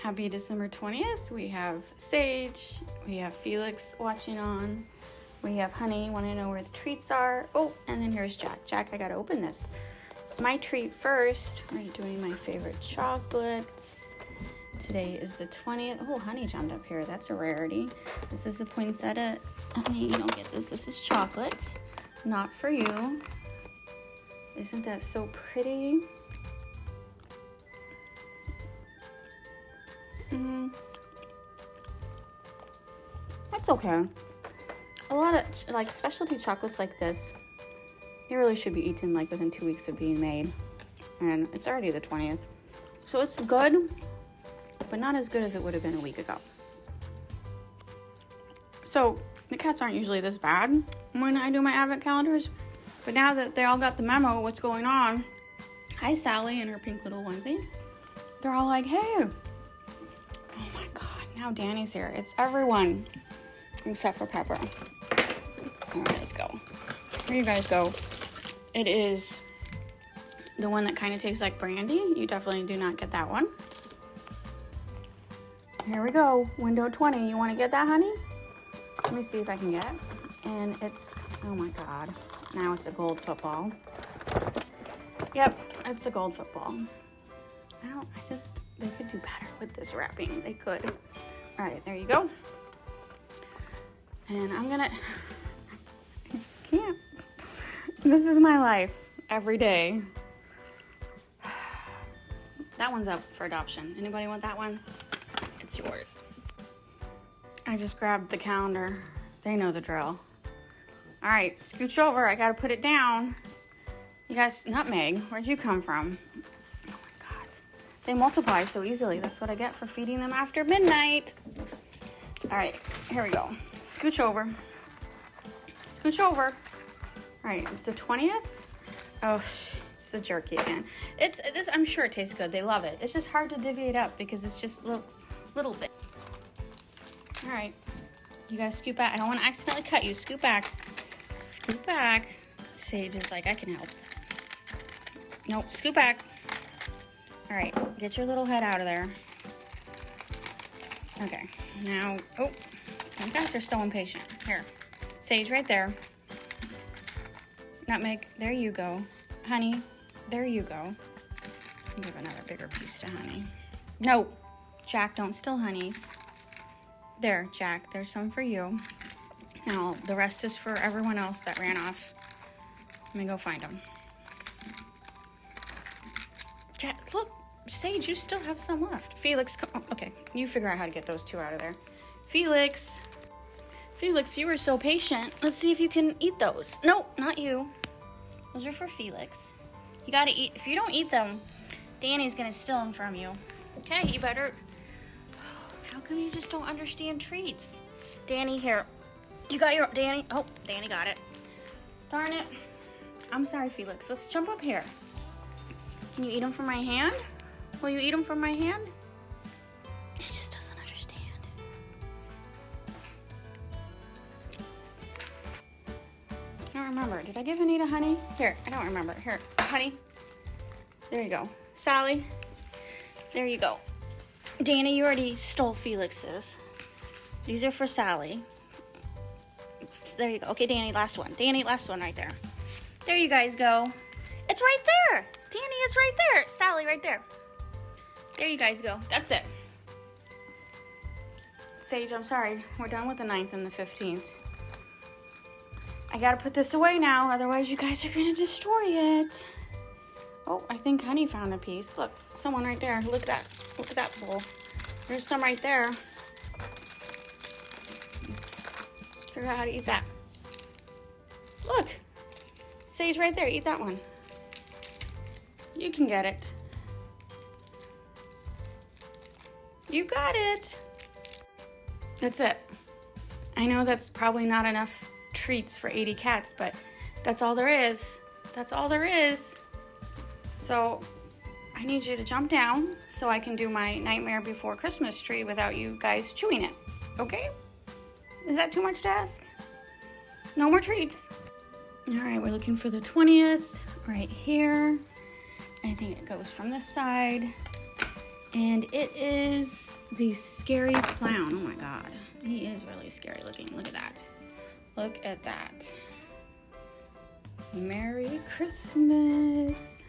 Happy December 20th. We have Sage, we have Felix watching on, we have Honey, want to know where the treats are. Oh, and then here's Jack. Jack, I gotta open this. It's my treat first. We're doing my favorite chocolates. Today is the 20th. Oh, Honey jumped up here. That's a rarity. This is a poinsettia. Honey, you don't get this. This is chocolate. Not for you. Isn't that so pretty? That's okay. A lot of like specialty chocolates like this, it really should be eaten like within 2 weeks of being made. And it's already the 20th. So it's good, but not as good as it would have been a week ago. So the cats aren't usually this bad when I do my advent calendars. But now that they all got the memo what's going on, hi Sally in her pink little onesie. They're all like, hey. Oh my God, now Danny's here. It's everyone except for Pepper. All right, let's go. Here you guys go. It is the one that kind of tastes like brandy. You definitely do not get that one. Here we go. Window 20. You want to get that, Honey? Let me see if I can get it. And it's, oh my God. Now it's a gold football. Yep, it's a gold football. They could do better with this wrapping. They could. All right, there you go. And I'm gonna, I just can't. This is my life every day. That one's up for adoption. Anybody want that one? It's yours. I just grabbed the calendar. They know the drill. All right, scooch over. I gotta put it down. You guys, Nutmeg, where'd you come from? Oh my God. They multiply so easily. That's what I get for feeding them after midnight. All right, here we go. Scooch over. Scooch over. All right, it's the 20th. Oh, it's the jerky again. It's this. I'm sure it tastes good. They love it. It's just hard to divvy it up because it's just little bit. All right, you gotta scoot back. I don't want to accidentally cut you. Scoot back. Scoot back. Sage is like, I can help. Nope, scoot back. All right, get your little head out of there. Okay, now, oh, you guys are so impatient. Here, Sage right there. Nutmeg, there you go. Honey, there you go. I'll give another bigger piece to Honey. No, Jack, don't steal Honey's. There, Jack, there's some for you. Now, the rest is for everyone else that ran off. Let me go find them. Jack, look, Sage, you still have some left. Felix, come on. Okay, you figure out how to get those two out of there. Felix, you were so patient. Let's see if you can eat those. No, not you. Those are for Felix. You gotta eat. If you don't eat them, Danny's gonna steal them from you. Okay, you better. How come you just don't understand treats? Danny, here. You got your, Danny. Oh, Danny got it. Darn it. I'm sorry, Felix. Let's jump up here. Can you eat them from my hand? Will you eat them from my hand? He just doesn't understand. I don't remember. Did I give any to Honey? Here, I don't remember. Here, Honey. There you go. Sally. There you go. Danny, you already stole Felix's. These are for Sally. So there you go. Okay, Danny, last one. Danny, last one right there. There you guys go. It's right there. Danny, it's right there. Sally, right there. There you guys go. That's it. Sage, I'm sorry. We're done with the 9th and the 15th. I gotta put this away now, otherwise you guys are gonna destroy it. Oh, I think Honey found a piece. Look, someone right there. Look at that. Look at that bowl. There's some right there. Figure out how to eat that. Look. Sage right there. Eat that one. You can get it. You got it. That's it. I know that's probably not enough treats for 80 cats, but that's all there is. That's all there is. So I need you to jump down so I can do my Nightmare Before Christmas tree without you guys chewing it. Okay? Is that too much to ask? No more treats. All right, we're looking for the 20th right here. I think it goes from this side And it is the scary clown. Oh my god. He is really scary looking. Look at that. Look at that. Merry Christmas.